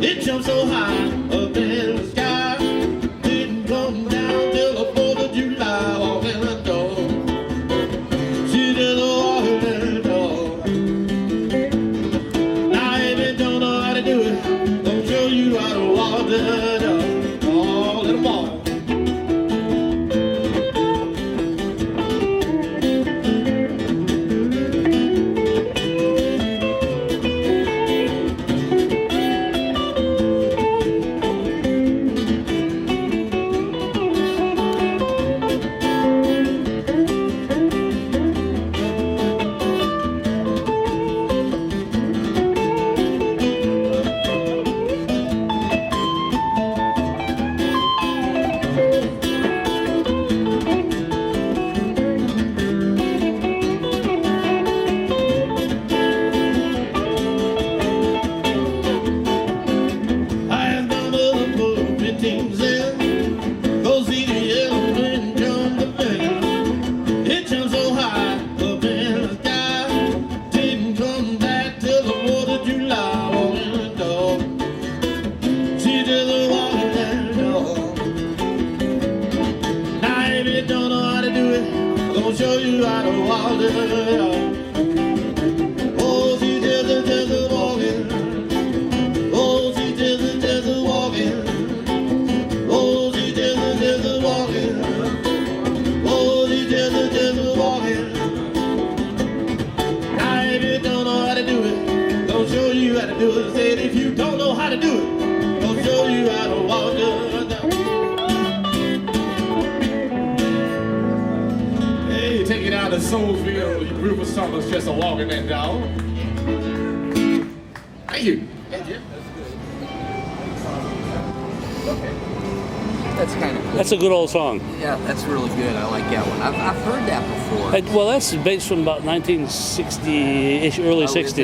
It jumped so high up in the sky, didn't come down till the 4th of July. Walking the dog, she just walking the dog. Now if you don't know how to do it, I'll show you how to walk the dog. Oh, let 'em walk. Gonna show you how to walk the dog. Oh, she just walking. Oh, she just walking. Oh, she just walking. Oh, she just walking. Now if you don't know how to do it, gonna show you how to do it. Said if you don't know how to do it, gonna show you how to walk the dog. Take it out of Soulsville, you beautiful summers, just a walking that dog. Thank you. Hey, Jim. That's kind of cool. That's a good old song. Yeah, that's really good. I like that one. I've heard that before. Well, that's based from about 1960-ish, early Oh, is 60s.